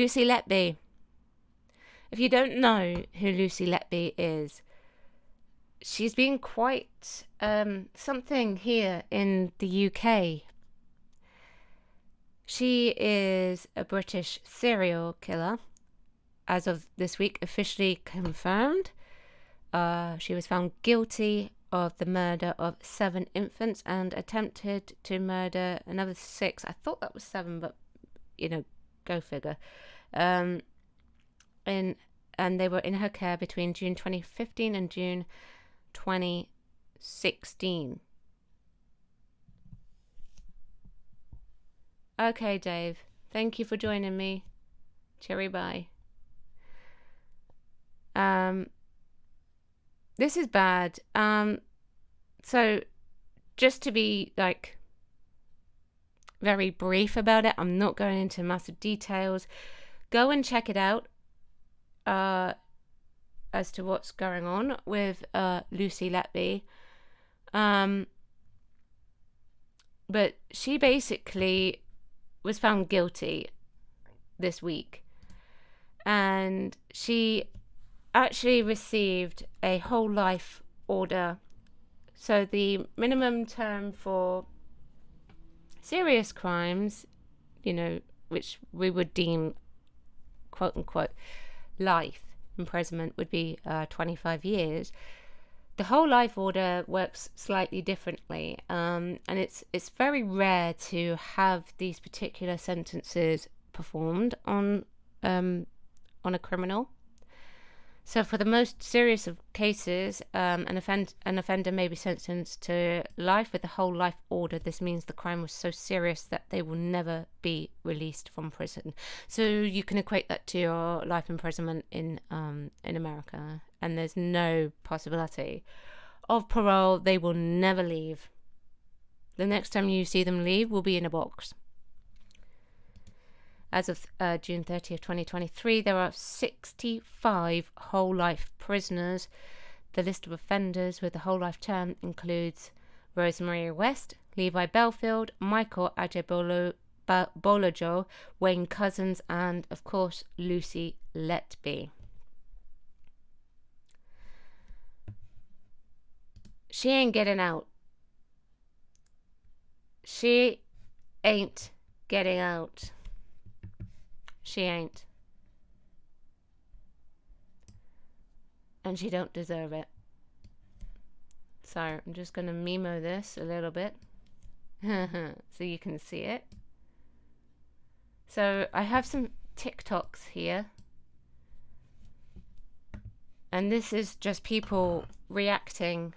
Lucy Letby. If you don't know who Lucy Letby is, she's been quite something here in the UK. She is a British serial killer, as of this week, officially confirmed. She was found guilty of the murder of 7 infants and attempted to murder another 6. I thought that was 7, but, go figure. And they were in her care between June 2015 and June 2016. Okay, Dave. Thank you for joining me. Cherry bye. This is bad. So just to be very brief about it, I'm not going into massive details. Go and check it out as to what's going on with Lucy Letby. But she basically was found guilty this week, and she actually received a whole life order. So the minimum term for serious crimes, which we would deem quote unquote life imprisonment, would be 25 years. The whole life order works slightly differently, and it's very rare to have these particular sentences performed on a criminal. So for the most serious of cases, an offender may be sentenced to life with the whole life order. This means the crime was so serious that they will never be released from prison. So you can equate that to your life imprisonment in America, and there's no possibility of parole. They will never leave. The next time you see them leave will be in a box. As of June 30th, 2023, there are 65 whole-life prisoners. The list of offenders with the whole-life term includes Rosemary West, Levi Belfield, Michael Ajebolojo, Wayne Couzens, and, of course, Lucy Letby. She ain't getting out. She ain't getting out. She ain't. And she don't deserve it. So I'm just going to memo this a little bit so you can see it. So I have some TikToks here. And this is just people reacting.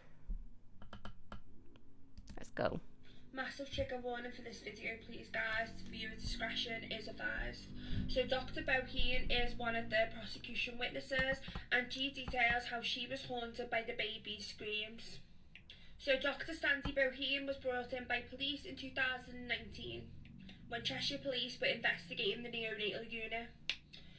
Let's go. Massive trigger warning for this video, please guys. Viewer discretion is advised. So Dr. Boheen is one of the prosecution witnesses, and she details how she was haunted by the baby's screams. So Dr. Sandy Boheen was brought in by police in 2019 when Cheshire Police were investigating the neonatal unit.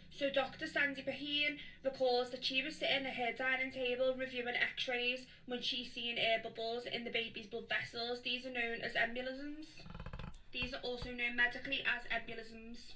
So Dr. Sandy Boheen recalls that she was sitting at her dining table reviewing x-rays when she seen air bubbles in the baby's blood vessels. These are known as embolisms. These are also known medically as embolisms.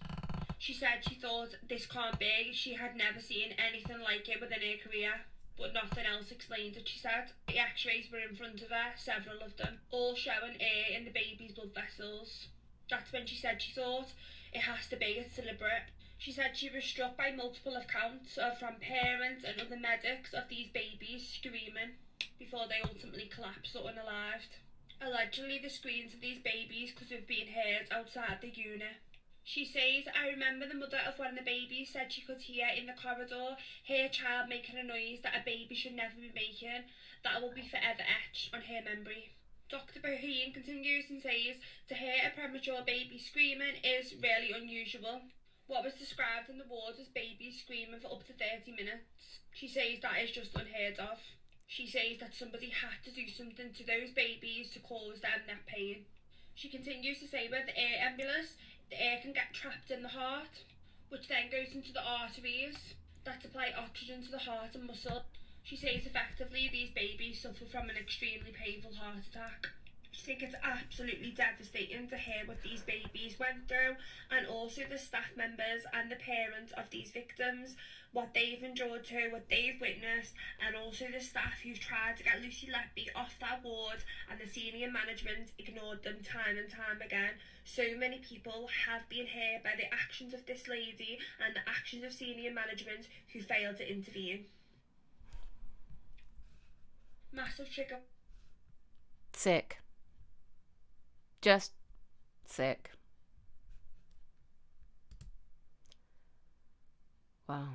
She said she thought this can't be. She had never seen anything like it within her career, but nothing else explained it, she said. The x-rays were in front of her, several of them, all showing air in the baby's blood vessels. That's when she said she thought it has to be, it's deliberate. She said she was struck by multiple accounts from parents and other medics of these babies screaming before they ultimately collapsed or unalived. Allegedly, the screams of these babies could have been heard outside the unit. She says, I remember the mother of one of the babies said she could hear in the corridor her child making a noise that a baby should never be making, that will be forever etched on her memory. Dr. Boheen continues and says, to hear a premature baby screaming is really unusual. What was described in the ward as babies screaming for up to 30 minutes. She says that is just unheard of. She says that somebody had to do something to those babies to cause them that pain. She continues to say with the air embolus, the air can get trapped in the heart, which then goes into the arteries that supply oxygen to the heart and muscle. She says effectively these babies suffer from an extremely painful heart attack. I think it's absolutely devastating to hear what these babies went through, and also the staff members and the parents of these victims, what they've endured too, what they've witnessed, and also the staff who've tried to get Lucy Letby off that ward, and the senior management ignored them time and time again. So many people have been hurt by the actions of this lady and the actions of senior management who failed to intervene. Massive trigger. Sick. Just sick. Wow.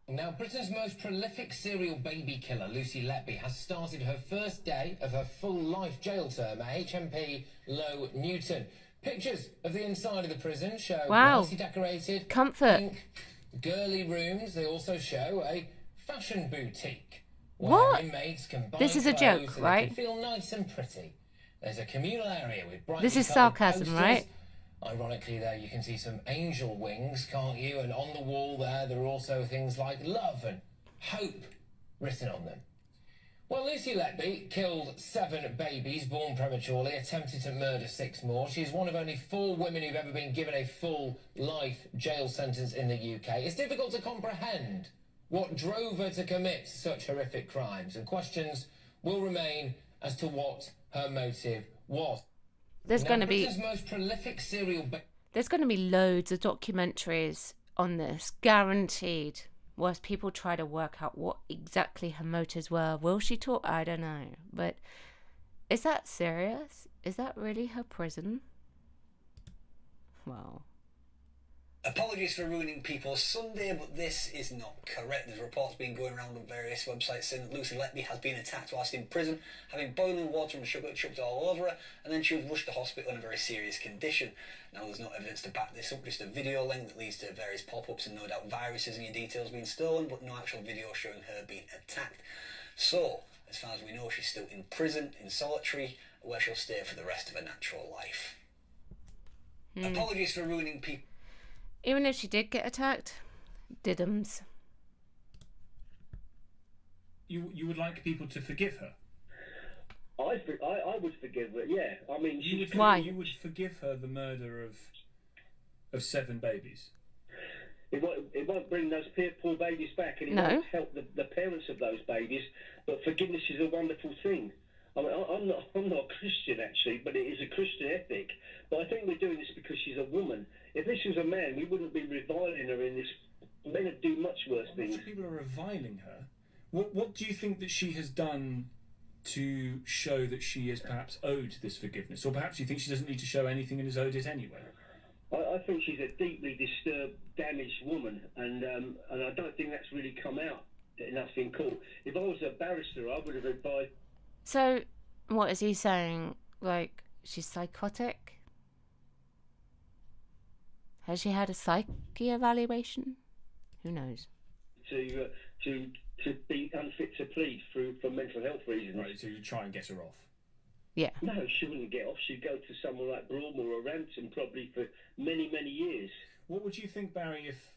Now, Britain's most prolific serial baby killer, Lucy Letby, has started her first day of her full-life jail term at HMP Low Newton. Pictures of the inside of the prison show nicely decorated, comfort, pink, girly rooms. They also show a fashion boutique what? where inmates can buy this is a joke, so right? They can feel nice and pretty. There's a communal area with brightly This is coloured sarcasm, posters. right? Ironically, there you can see some angel wings, can't you? And on the wall there are also things like love and hope written on them. Well, Lucy Letby killed 7 babies born prematurely, attempted to murder 6 more. She's one of only 4 women who've ever been given a full life jail sentence in the UK. It's difficult to comprehend what drove her to commit such horrific crimes, and questions will remain as to what her motive was. There's going to be most prolific serial there's going to be loads of documentaries on this, guaranteed. Whilst people try to work out what exactly her motives were. Will she talk? I don't know. But is that serious? Is that really her prison? Well. Apologies for ruining people's Sunday, but this is not correct. There's reports been going around on various websites saying that Lucy Letby has been attacked whilst in prison, having boiling water and sugar chucked all over her, and then she was rushed to hospital in a very serious condition. Now, there's no evidence to back this up, just a video link that leads to various pop-ups and no doubt viruses and your details being stolen, but no actual video showing her being attacked. So, as far as we know, she's still in prison, in solitary, where she'll stay for the rest of her natural life. Apologies for ruining people. Even if she did get attacked, diddums. You would like people to forgive her? I would forgive her, yeah. I mean, why? You would forgive her the murder of 7 babies? It won't bring those poor babies back, and it won't help the parents of those babies, but forgiveness is a wonderful thing. I mean, I'm not a Christian, actually, but it is a Christian ethic. But I think we're doing this because she's a woman. If this was a man, we wouldn't be reviling her in this. Men would do much worse things. People are reviling her. What do you think that she has done to show that she is perhaps owed this forgiveness? Or perhaps you think she doesn't need to show anything and is owed it anyway? I think she's a deeply disturbed, damaged woman, and I don't think that's really come out enough in court. If I was a barrister, I would have advised. So, what is he saying? Like, she's psychotic? Has she had a psyche evaluation? Who knows? To be unfit to plead for mental health reasons. Right, so you try and get her off. Yeah. No, she wouldn't get off. She'd go to somewhere like Broadmoor or Ransom probably for many, many years. What would you think, Barry, if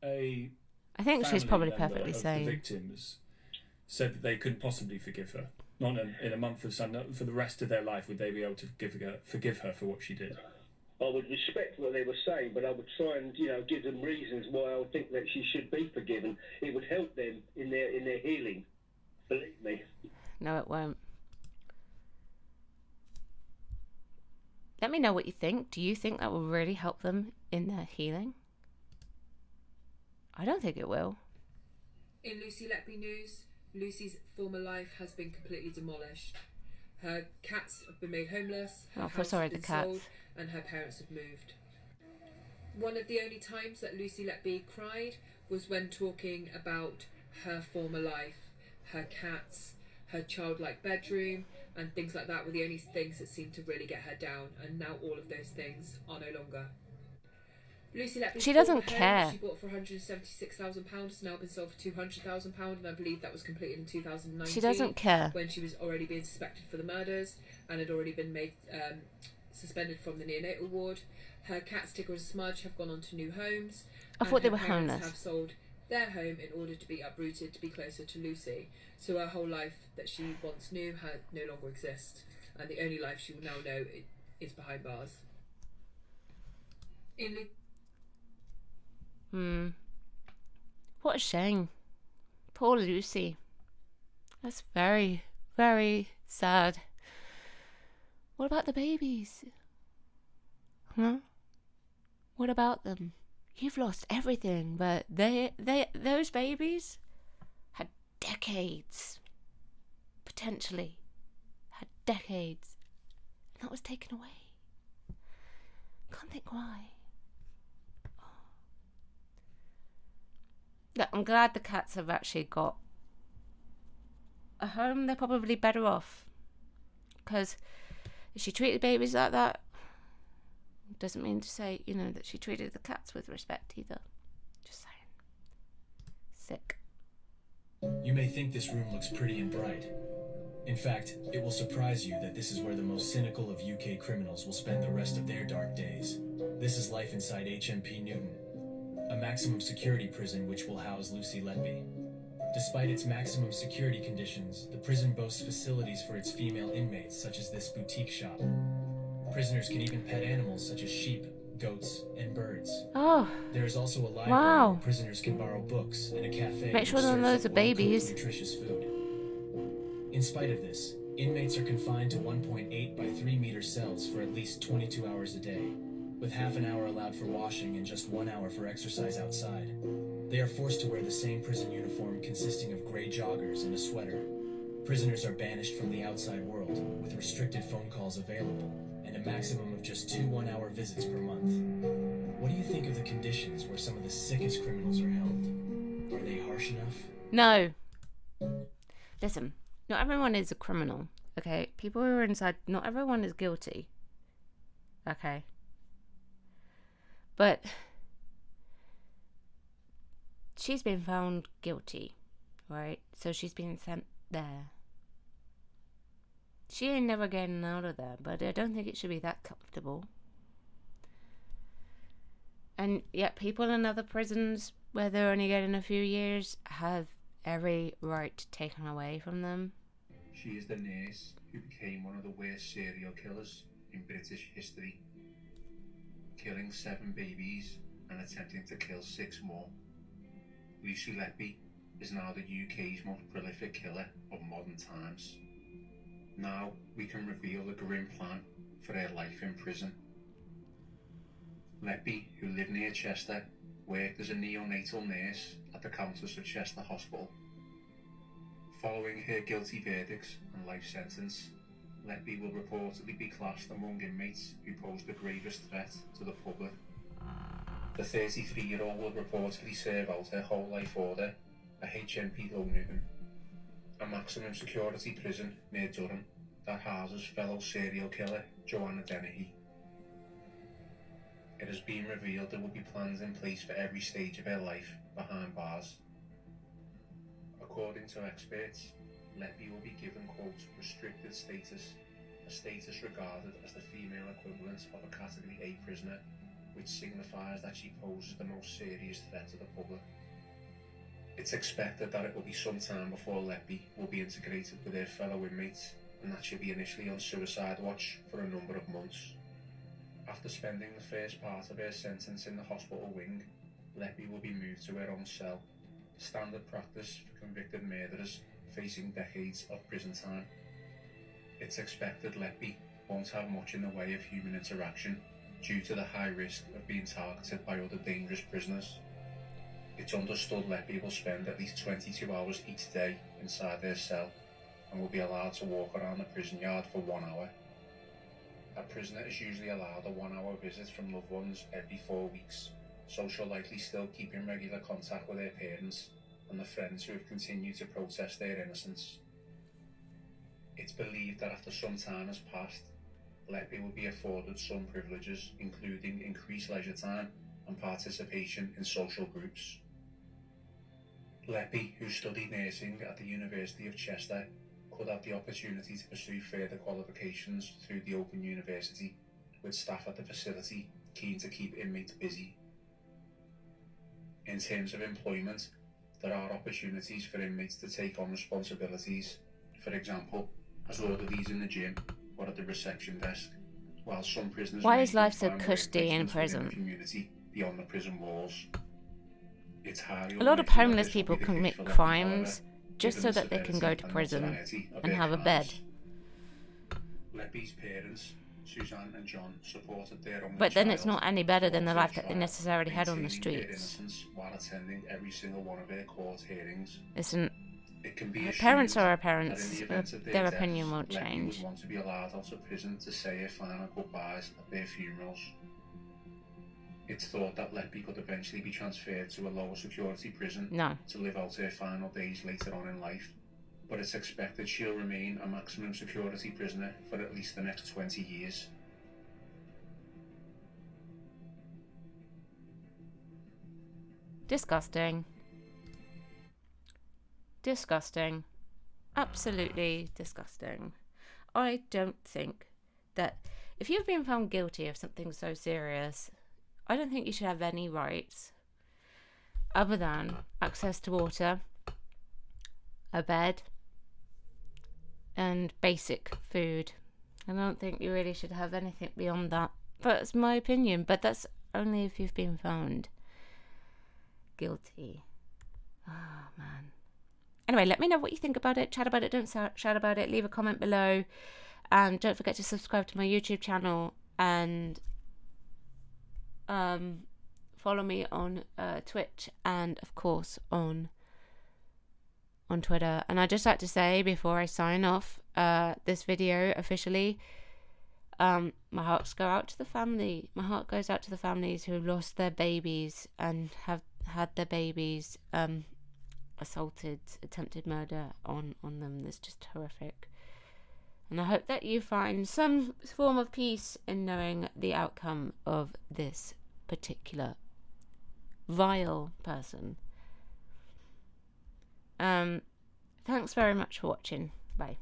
a I think she's probably member perfectly of sane. the victims said that they couldn't possibly forgive her? Not in a month of sun, for the rest of their life, would they be able to forgive her for what she did? I would respect what they were saying, but I would try and give them reasons why I would think that she should be forgiven. It would help them in their healing. Believe me. No, it won't. Let me know what you think. Do you think that will really help them in their healing? I don't think it will. In Lucy Letby news, Lucy's former life has been completely demolished. Her cats have been made homeless, her house has been sold, and her parents have moved. One of the only times that Lucy Letby cried was when talking about her former life. Her cats, her childlike bedroom, and things like that were the only things that seemed to really get her down, and now all of those things are no longer. Lucy Letby's she doesn't home, care. she bought for £176,000, has now been sold for £200,000, and I believe that was completed in 2019. She doesn't care. When she was already being suspected for the murders and had already been made suspended from the neonatal ward. Her cats, Tigger and Smudge, have gone on to new homes. I thought they were parents homeless. have sold their home in order to be uprooted to be closer to Lucy. So her whole life that she once knew no longer exists. and the only life she will now know is behind bars. What a shame. Poor Lucy. That's very, very sad. What about the babies? Huh? What about them? You've lost everything, but those babies had decades. Potentially. Had decades. And that was taken away. Can't think why. Yeah, I'm glad the cats have actually got a home. They're probably better off. Because if she treated babies like that, doesn't mean to say, that she treated the cats with respect either. Just saying. Sick. You may think this room looks pretty and bright. In fact, it will surprise you that this is where the most cynical of UK criminals will spend the rest of their dark days. This is life inside HMP Newton, a maximum security prison which will house Lucy Letby. Despite its maximum security conditions, the prison boasts facilities for its female inmates, such as this boutique shop. Prisoners can even pet animals such as sheep, goats, and birds. Oh. There is also a library where prisoners can borrow books and a cafe. Make sure there are loads of babies. Nutritious food. In spite of this, inmates are confined to 1.8 by 3 meter cells for at least 22 hours a day, with half an hour allowed for washing and just 1 hour for exercise outside. They are forced to wear the same prison uniform consisting of gray joggers and a sweater. Prisoners are banished from the outside world, with restricted phone calls available, and a maximum of just 2 one-hour visits per month. What do you think of the conditions where some of the sickest criminals are held? Are they harsh enough? No. Listen, not everyone is a criminal, okay? People who are inside, not everyone is guilty. Okay? But she's been found guilty, right? So she's been sent there. She ain't never getting out of there, but I don't think it should be that comfortable. And yet people in other prisons where they're only getting a few years have every right taken away from them. She is the nurse who became one of the worst serial killers in British history, killing 7 babies and attempting to kill 6 more. Lucy Letby is now the UK's most prolific killer of modern times. Now we can reveal the grim plan for her life in prison. Letby, who lived near Chester, worked as a neonatal nurse at the Countess of Chester Hospital. Following her guilty verdicts and life sentence, Letby will reportedly be classed among inmates who pose the gravest threat to the public. The 33-year-old will reportedly serve out her whole life order at HMP Low Newton, a maximum security prison near Durham that houses fellow serial killer Joanna Dennehy. It has been revealed there will be plans in place for every stage of her life behind bars. According to experts, Letby will be given, quote, restricted status, a status regarded as the female equivalent of a Category A prisoner, which signifies that she poses the most serious threat to the public. It's expected that it will be some time before Letby will be integrated with her fellow inmates, and that she'll be initially on suicide watch for a number of months. After spending the first part of her sentence in the hospital wing, Letby will be moved to her own cell, standard practice for convicted murderers facing decades of prison time. It's expected Letby won't have much in the way of human interaction due to the high risk of being targeted by other dangerous prisoners. It's understood Letby will spend at least 22 hours each day inside her cell and will be allowed to walk around the prison yard for 1 hour. A prisoner is usually allowed a 1 hour visit from loved ones every 4 weeks, so she'll likely still keep in regular contact with her parents and the friends who have continued to protest their innocence. It's believed that after some time has passed, Letby will be afforded some privileges, including increased leisure time and participation in social groups. Letby, who studied nursing at the University of Chester, could have the opportunity to pursue further qualifications through the Open University, with staff at the facility keen to keep inmates busy. In terms of employment, there are opportunities for inmates to take on responsibilities, for example, as orderlies in the gym or at the reception desk, while some prisoners Why may is life so find cushy in work placements within the prison? community beyond the prison walls. It's highly A lot of unlikely that homeless this will be people the case commit for Letby, crimes however, just given so the that they can go severity to and prison notoriety of and their have a bed. crimes. Letby's parents, Suzanne and John, supported their only But then child it's not any better than the throughout life her that they trial, necessarily had on the maintaining their streets. innocence while attending every single one of her court hearings. Listen, It can be her assumed parents are her that in parents. the event of Their deaths, opinion won't Letby change. would want to be allowed out of prison to say her final goodbyes at their funerals. It's thought that Letby could eventually be transferred to a lower security prison to live out her final days later on in life, but it's expected she'll remain a maximum security prisoner for at least the next 20 years. Disgusting. Disgusting. Absolutely disgusting. I don't think that if you've been found guilty of something so serious, I don't think you should have any rights other than access to water, a bed, and basic food. I don't think you really should have anything beyond that. But it's my opinion. But that's only if you've been found guilty. Oh, man. Anyway, let me know what you think about it. Chat about it. Don't shout about it. Leave a comment below. And don't forget to subscribe to my YouTube channel. And follow me on Twitch. And, of course, on Twitter. And I'd just like to say, before I sign off this video officially, my hearts go out to the family. My heart goes out to the families who lost their babies and have had their babies assaulted, attempted murder on them. It's just horrific. And I hope that you find some form of peace in knowing the outcome of this particular vile person. Thanks very much for watching. Bye.